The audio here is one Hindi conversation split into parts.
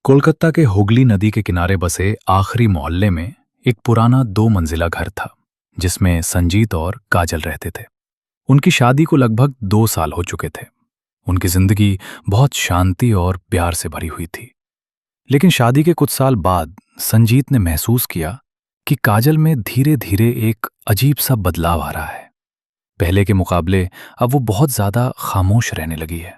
कोलकाता के हुगली नदी के किनारे बसे आखिरी मोहल्ले में एक पुराना 2 मंजिला घर था जिसमें संजीत और काजल रहते थे। उनकी शादी को लगभग 2 साल हो चुके थे। उनकी जिंदगी बहुत शांति और प्यार से भरी हुई थी। लेकिन शादी के कुछ साल बाद संजीत ने महसूस किया कि काजल में धीरे धीरे एक अजीब सा बदलाव आ रहा है। पहले के मुकाबले अब वो बहुत ज्यादा खामोश रहने लगी है।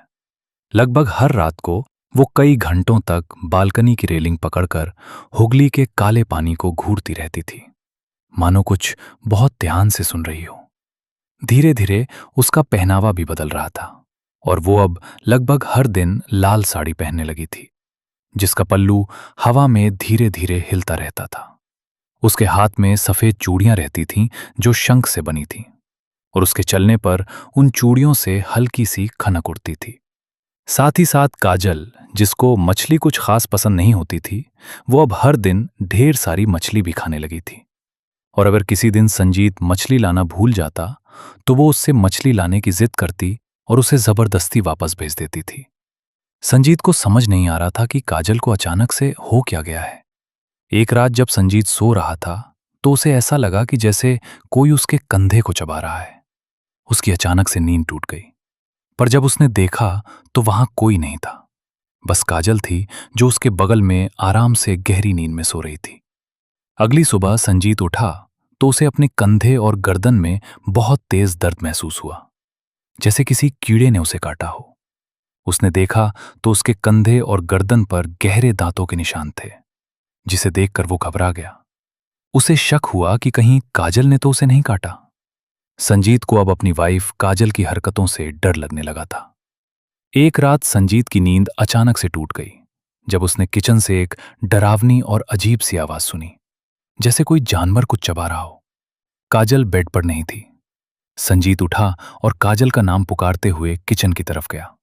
लगभग हर रात को वो कई घंटों तक बालकनी की रेलिंग पकड़कर हुगली के काले पानी को घूरती रहती थी, मानो कुछ बहुत ध्यान से सुन रही हो। धीरे धीरे उसका पहनावा भी बदल रहा था और वो अब लगभग हर दिन लाल साड़ी पहनने लगी थी, जिसका पल्लू हवा में धीरे धीरे हिलता रहता था। उसके हाथ में सफेद चूड़ियां रहती थीं जो शंख से बनी थीं, और उसके चलने पर उन चूड़ियों से हल्की सी खनक उठती थी। साथ ही साथ काजल, जिसको मछली कुछ खास पसंद नहीं होती थी, वो अब हर दिन ढेर सारी मछली भी खाने लगी थी। और अगर किसी दिन संजीत मछली लाना भूल जाता तो वो उससे मछली लाने की जिद करती और उसे जबरदस्ती वापस भेज देती थी। संजीत को समझ नहीं आ रहा था कि काजल को अचानक से हो क्या गया है। एक रात जब संजीत सो रहा था तो उसे ऐसा लगा कि जैसे कोई उसके कंधे को चबा रहा है। उसकी अचानक से नींद टूट गई, पर जब उसने देखा तो वहां कोई नहीं था, बस काजल थी जो उसके बगल में आराम से गहरी नींद में सो रही थी। अगली सुबह संजीत उठा तो उसे अपने कंधे और गर्दन में बहुत तेज दर्द महसूस हुआ, जैसे किसी कीड़े ने उसे काटा हो। उसने देखा तो उसके कंधे और गर्दन पर गहरे दांतों के निशान थे, जिसे देखकर वो घबरा गया। उसे शक हुआ कि कहीं काजल ने तो उसे नहीं काटा। संजीत को अब अपनी वाइफ काजल की हरकतों से डर लगने लगा था। एक रात संजीत की नींद अचानक से टूट गई जब उसने किचन से एक डरावनी और अजीब सी आवाज सुनी, जैसे कोई जानवर कुछ चबा रहा हो। काजल बेड पर नहीं थी। संजीत उठा और काजल का नाम पुकारते हुए किचन की तरफ गया।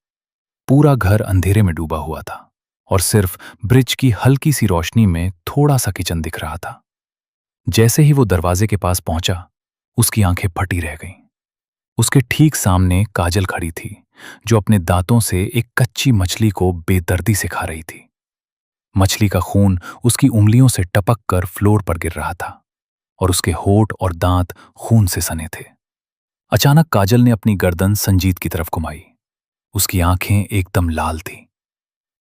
पूरा घर अंधेरे में डूबा हुआ था और सिर्फ ब्रिज की हल्की सी रोशनी में थोड़ा सा किचन दिख रहा था। जैसे ही वो दरवाजे के पास पहुंचा, उसकी आंखें फटी रह गईं। उसके ठीक सामने काजल खड़ी थी, जो अपने दांतों से एक कच्ची मछली को बेदर्दी से खा रही थी। मछली का खून उसकी उंगलियों से टपक कर फ्लोर पर गिर रहा था और उसके होंठ और दांत खून से सने थे। अचानक काजल ने अपनी गर्दन संजीत की तरफ घुमाई। उसकी आंखें एकदम लाल थीं।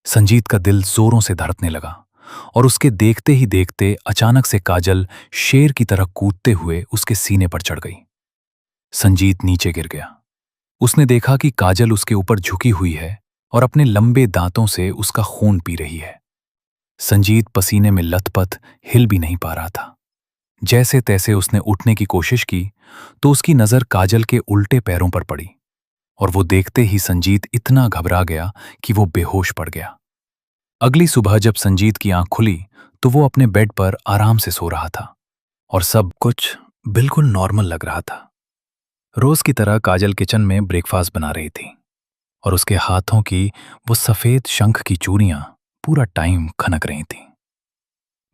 संजीत का दिल जोरों से धड़कने लगा और उसके देखते ही देखते अचानक से काजल शेर की तरह कूदते हुए उसके सीने पर चढ़ गई। संजीत नीचे गिर गया। उसने देखा कि काजल उसके ऊपर झुकी हुई है और अपने लंबे दांतों से उसका खून पी रही है। संजीत पसीने में लथपथ हिल भी नहीं पा रहा था। जैसे तैसे उसने उठने की कोशिश की तो उसकी नजर काजल के उल्टे पैरों पर पड़ी और वो देखते ही संजीत इतना घबरा गया कि वो बेहोश पड़ गया। अगली सुबह जब संजीत की आंख खुली तो वो अपने बेड पर आराम से सो रहा था और सब कुछ बिल्कुल नॉर्मल लग रहा था। रोज की तरह काजल किचन में ब्रेकफास्ट बना रही थी और उसके हाथों की वो सफेद शंख की चूड़ियां पूरा टाइम खनक रही थीं।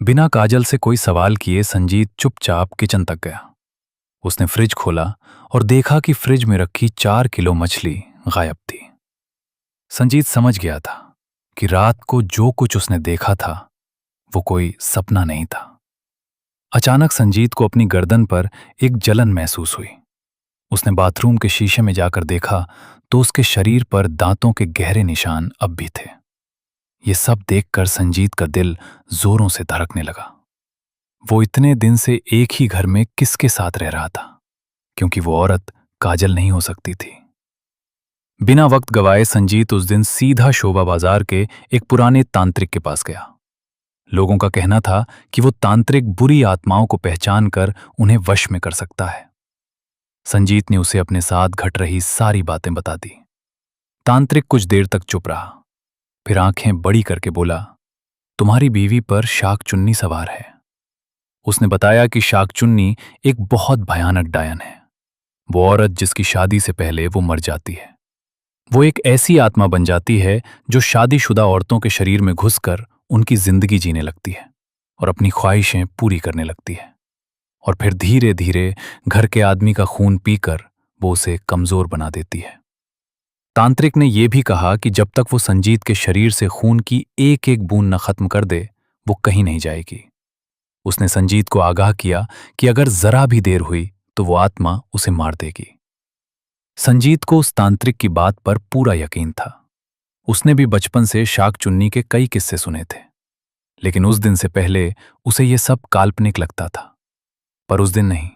बिना काजल से कोई सवाल किए संजीत चुपचाप किचन तक गया। उसने फ्रिज खोला और देखा कि फ्रिज में रखी 4 किलो मछली गायब थी। संजीत समझ गया था कि रात को जो कुछ उसने देखा था वो कोई सपना नहीं था। अचानक संजीत को अपनी गर्दन पर एक जलन महसूस हुई। उसने बाथरूम के शीशे में जाकर देखा तो उसके शरीर पर दांतों के गहरे निशान अब भी थे। ये सब देखकर संजीत का दिल जोरों से धड़कने लगा। वो इतने दिन से एक ही घर में किसके साथ रह रहा था, क्योंकि वो औरत काजल नहीं हो सकती थी। बिना वक्त गवाए संजीत उस दिन सीधा शोभा बाजार के एक पुराने तांत्रिक के पास गया। लोगों का कहना था कि वो तांत्रिक बुरी आत्माओं को पहचान कर उन्हें वश में कर सकता है। संजीत ने उसे अपने साथ घट रही सारी बातें बता दी। तांत्रिक कुछ देर तक चुप रहा, फिर आंखें बड़ी करके बोला, तुम्हारी बीवी पर शाकचुन्नी सवार है। उसने बताया कि शाकचुन्नी एक बहुत भयानक डायन है। वो औरत जिसकी शादी से पहले वो मर जाती है। वो एक ऐसी आत्मा बन जाती है जो शादीशुदा औरतों के शरीर में घुसकर उनकी जिंदगी जीने लगती है और अपनी ख्वाहिशें पूरी करने लगती है, और फिर धीरे धीरे घर के आदमी का खून पीकर वो उसे कमजोर बना देती है। तांत्रिक ने यह भी कहा कि जब तक वो संजीत के शरीर से खून की एक एक बूंद न खत्म कर दे, वो कहीं नहीं जाएगी। उसने संजीत को आगाह किया कि अगर जरा भी देर हुई तो वो आत्मा उसे मार देगी। संजीत को उस तांत्रिक की बात पर पूरा यकीन था। उसने भी बचपन से शाक चुन्नी के कई किस्से सुने थे, लेकिन उस दिन से पहले उसे यह सब काल्पनिक लगता था। पर उस दिन नहीं,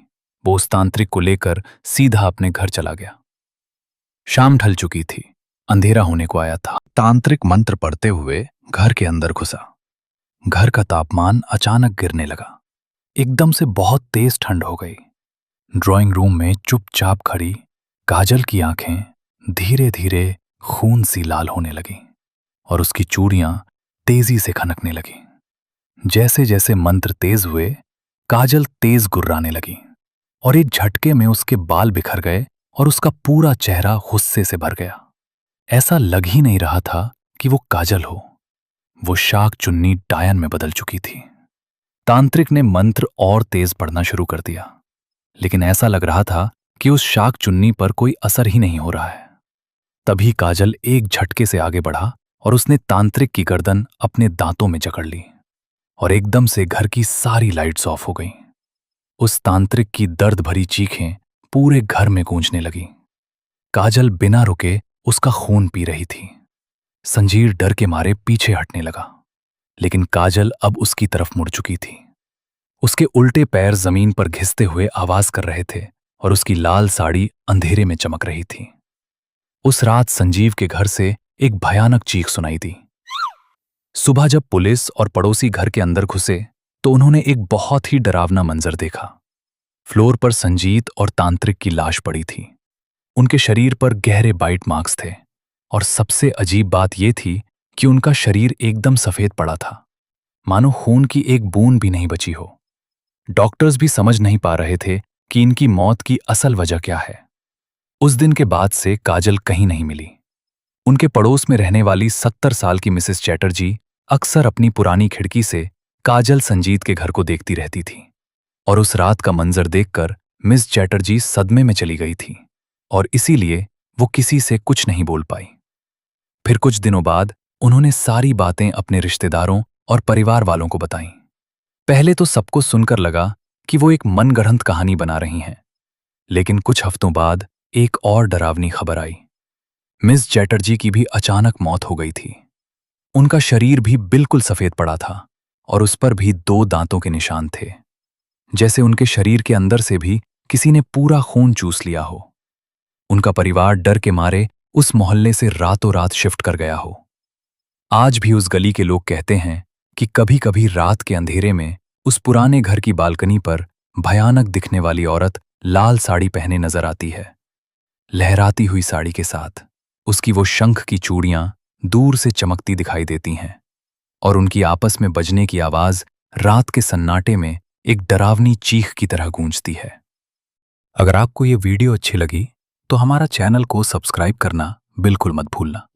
वो उस तांत्रिक को लेकर सीधा अपने घर चला गया। शाम ढल चुकी थी, अंधेरा होने को आया था। तांत्रिक मंत्र पढ़ते हुए घर के अंदर घुसा। घर का तापमान अचानक गिरने लगा। एकदम से बहुत तेज ठंड हो गई। ड्राइंग रूम में चुपचाप खड़ी काजल की आंखें धीरे धीरे खून सी लाल होने लगीं और उसकी चूड़ियां तेजी से खनकने लगीं। जैसे जैसे मंत्र तेज हुए, काजल तेज गुर्राने लगी और एक झटके में उसके बाल बिखर गए और उसका पूरा चेहरा गुस्से से भर गया। ऐसा लग ही नहीं रहा था कि वो काजल हो। वो शाक चुन्नी डायन में बदल चुकी थी। तांत्रिक ने मंत्र और तेज पढ़ना शुरू कर दिया, लेकिन ऐसा लग रहा था कि उस शाक चुन्नी पर कोई असर ही नहीं हो रहा है। तभी काजल एक झटके से आगे बढ़ा और उसने तांत्रिक की गर्दन अपने दांतों में जकड़ ली और एकदम से घर की सारी लाइट्स ऑफ हो गईं। उस तांत्रिक की दर्द भरी चीखें पूरे घर में गूंजने लगीं। काजल बिना रुके उसका खून पी रही थी। संजीर डर के मारे पीछे हटने लगा, लेकिन काजल अब उसकी तरफ मुड़ चुकी थी। उसके उल्टे पैर जमीन पर घिसते हुए आवाज कर रहे थे और उसकी लाल साड़ी अंधेरे में चमक रही थी। उस रात संजीव के घर से एक भयानक चीख सुनाई दी। सुबह जब पुलिस और पड़ोसी घर के अंदर घुसे तो उन्होंने एक बहुत ही डरावना मंजर देखा। फ्लोर पर संजीत और तांत्रिक की लाश पड़ी थी। उनके शरीर पर गहरे बाइट मार्क्स थे और सबसे अजीब बात यह थी कि उनका शरीर एकदम सफेद पड़ा था, मानो खून की एक बूंद भी नहीं बची हो। डॉक्टर्स भी समझ नहीं पा रहे थे कि इनकी मौत की असल वजह क्या है। उस दिन के बाद से काजल कहीं नहीं मिली। उनके पड़ोस में रहने वाली 70 साल की मिसेस चैटर्जी अक्सर अपनी पुरानी खिड़की से काजल संजीत के घर को देखती रहती थी और उस रात का मंजर देखकर मिस चैटर्जी सदमे में चली गई थी और इसीलिए वो किसी से कुछ नहीं बोल पाई। फिर कुछ दिनों बाद उन्होंने सारी बातें अपने रिश्तेदारों और परिवार वालों को बताईं। पहले तो सबको सुनकर लगा कि वो एक मनगढ़ंत कहानी बना रही हैं, लेकिन कुछ हफ्तों बाद एक और डरावनी खबर आई। मिस चैटर्जी की भी अचानक मौत हो गई थी। उनका शरीर भी बिल्कुल सफेद पड़ा था और उस पर भी 2 दांतों के निशान थे, जैसे उनके शरीर के अंदर से भी किसी ने पूरा खून चूस लिया हो। उनका परिवार डर के मारे उस मोहल्ले से रातों रात शिफ्ट कर गया हो। आज भी उस गली के लोग कहते हैं कि कभी-कभी रात के अंधेरे में उस पुराने घर की बालकनी पर भयानक दिखने वाली औरत लाल साड़ी पहने नजर आती है। लहराती हुई साड़ी के साथ उसकी वो शंख की चूड़ियां दूर से चमकती दिखाई देती हैं और उनकी आपस में बजने की आवाज रात के सन्नाटे में एक डरावनी चीख की तरह गूंजती है। अगर आपको ये वीडियो अच्छी लगी तो हमारा चैनल को सब्सक्राइब करना बिल्कुल मत भूलना।